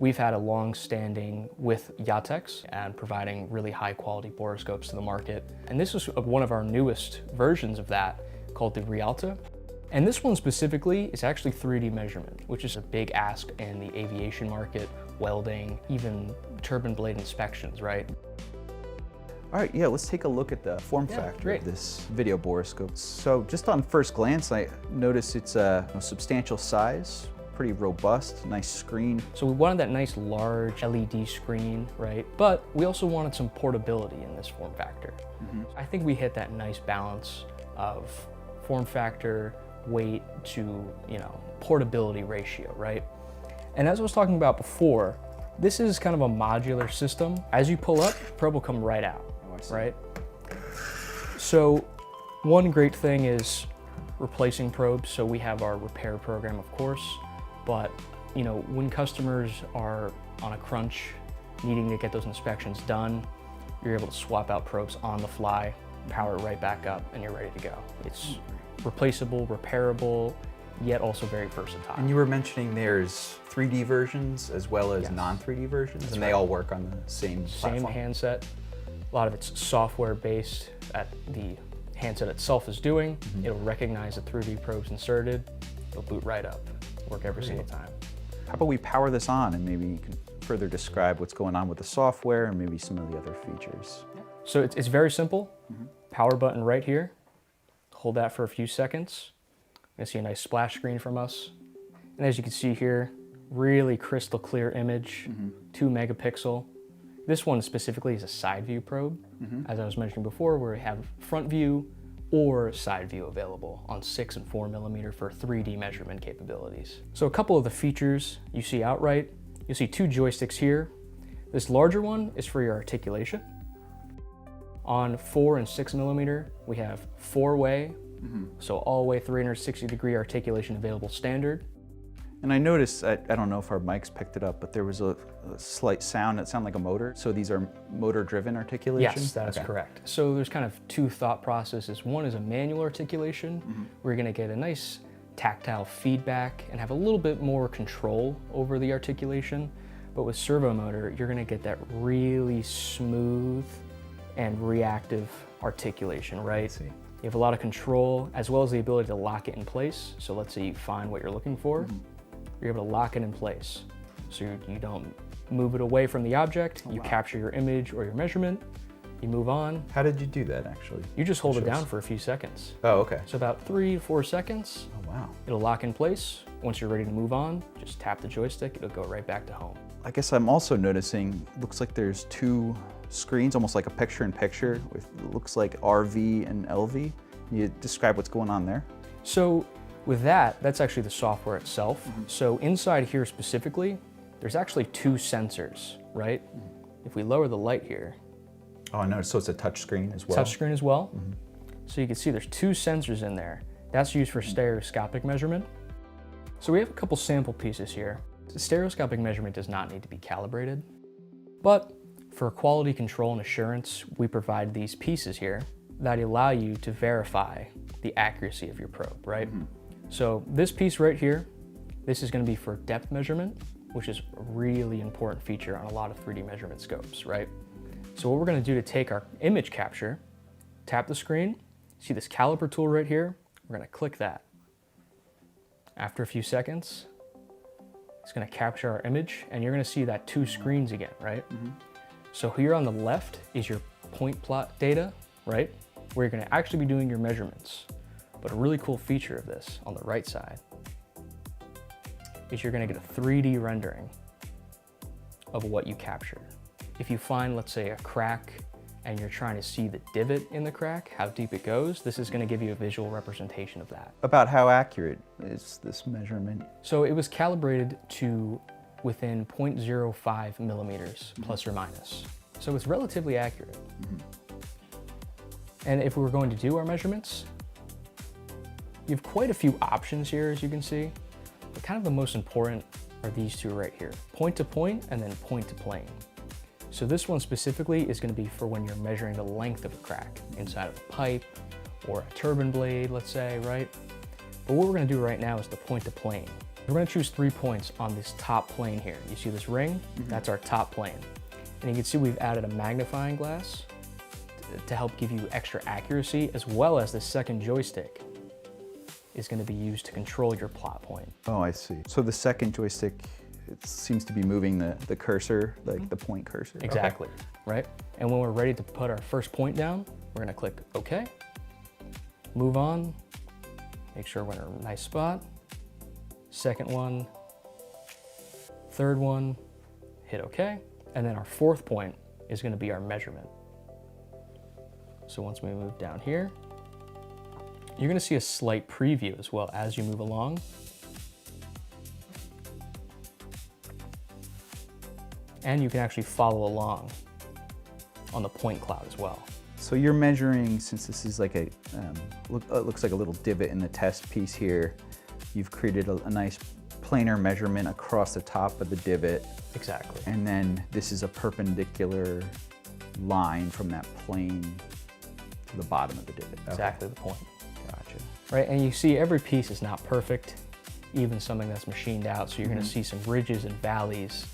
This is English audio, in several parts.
We've had a long-standing with YATEKS and providing really high-quality borescopes to the market. And this is one of our newest versions of that, called the Realta. And this one specifically is actually 3D measurement, which is a big ask in the aviation market, welding, even turbine blade inspections, right? All right, yeah, let's take a look at the form factor of this video borescope. So just on first glance, I notice it's a substantial size, pretty robust, nice screen. So we wanted that nice large LED screen, right? But we also wanted some portability in this form factor. I think we hit that nice balance of form factor, weight to, portability ratio, right? And as I was talking about before, this is kind of a modular system. As you pull up, probe will come right out, right? So one great thing is replacing probes. So we have our repair program, of course, but when customers are on a crunch, needing to get those inspections done, you're able to swap out probes on the fly, power it right back up, and you're ready to go. It's replaceable, repairable, yet also very versatile. And you were mentioning there's 3D versions as well as non-3D versions, and they all work on the same platform? Same handset. A lot of it's software based at the handset itself is doing. It'll recognize the 3D probes inserted, it'll boot right up, work every single time. How about we power this on and maybe you can further describe what's going on with the software and maybe some of the other features. So it's very simple. Power button right here. Hold that for a few seconds. You're gonna see a nice splash screen from us. And as you can see here, really crystal clear image, 2 megapixel. This one specifically is a side view probe, as I was mentioning before, where we have front view or side view available on 6 and 4 millimeter for 3D measurement capabilities. So a couple of the features you see outright, you'll see 2 joysticks here. This larger one is for your articulation. On 4 and 6 millimeter, we have 4-way, so all-way 360-degree articulation available standard. And I noticed, I don't know if our mics picked it up, but there was a slight sound that sounded like a motor. So these are motor-driven articulation? Yes, that is correct. So there's kind of 2 thought processes. One is a manual articulation, where you're gonna get a nice tactile feedback and have a little bit more control over the articulation. But with servo motor, you're gonna get that really smooth and reactive articulation, right? You have a lot of control as well as the ability to lock it in place. So let's say you find what you're looking for, you're able to lock it in place. So you don't move it away from the object, you capture your image or your measurement, you move on. How did you do that actually? You just hold it down for a few seconds. Oh, okay. So about 3 to 4 seconds. Oh, wow. It'll lock in place. Once you're ready to move on, just tap the joystick, it'll go right back to home. I guess I'm also noticing, looks like there's 2 screens, almost like a picture-in-picture with, looks like RV and LV. Can you describe what's going on there? So with that, that's actually the software itself. So inside here specifically, there's actually 2 sensors, right? If we lower the light here. Oh, I noticed, so it's a touch screen as well? Touch screen as well. So you can see there's 2 sensors in there. That's used for stereoscopic measurement. So we have a couple sample pieces here. The stereoscopic measurement does not need to be calibrated, but for quality control and assurance, we provide these pieces here that allow you to verify the accuracy of your probe, right? So this piece right here, this is gonna be for depth measurement, which is a really important feature on a lot of 3D measurement scopes, right? So what we're gonna do to take our image capture, tap the screen, see this caliper tool right here, we're gonna click that. After a few seconds, it's gonna capture our image and you're gonna see that 2 screens again, right? So here on the left is your point plot data, right? Where you're gonna actually be doing your measurements. But a really cool feature of this on the right side is you're gonna get a 3D rendering of what you captured. If you find, let's say, a crack and you're trying to see the divot in the crack, how deep it goes, this is gonna give you a visual representation of that. About how accurate is this measurement? So it was calibrated to within 0.05 millimeters, plus or minus. So it's relatively accurate. And if we were going to do our measurements, you have quite a few options here, as you can see, but kind of the most important are these 2 right here, point to point and then point to plane. So this one specifically is going to be for when you're measuring the length of a crack inside of a pipe or a turbine blade, let's say, right? But what we're going to do right now is the point to plane. We're going to choose 3 points on this top plane here. You see this ring? That's our top plane. And you can see we've added a magnifying glass to help give you extra accuracy, as well as the second joystick is going to be used to control your plot point. Oh, I see. So the second joystick, it seems to be moving the cursor, like the point cursor. Exactly, right? And when we're ready to put our first point down, we're going to click OK, move on, make sure we're in a nice spot. Second one, third one, hit OK. And then our fourth point is going to be our measurement. So once we move down here, you're going to see a slight preview as well as you move along. And you can actually follow along on the point cloud as well. So you're measuring, since this is like it looks like a little divot in the test piece here, you've created a nice planar measurement across the top of the divot. Exactly. And then this is a perpendicular line from that plane to the bottom of the divot. Exactly the point. Gotcha. Right, and you see every piece is not perfect, even something that's machined out, so you're going to see some ridges and valleys.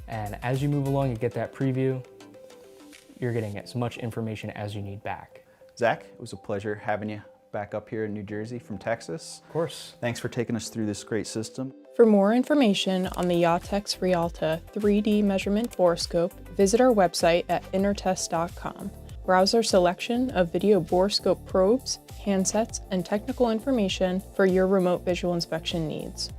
And as you move along, you get that preview, you're getting as much information as you need back. Zach, it was a pleasure having you back up here in New Jersey from Texas. Of course. Thanks for taking us through this great system. For more information on the YATEKS Realta 3D Measurement Borescope, visit our website at InterTest.com. Browse our selection of video borescope probes, handsets, and technical information for your remote visual inspection needs.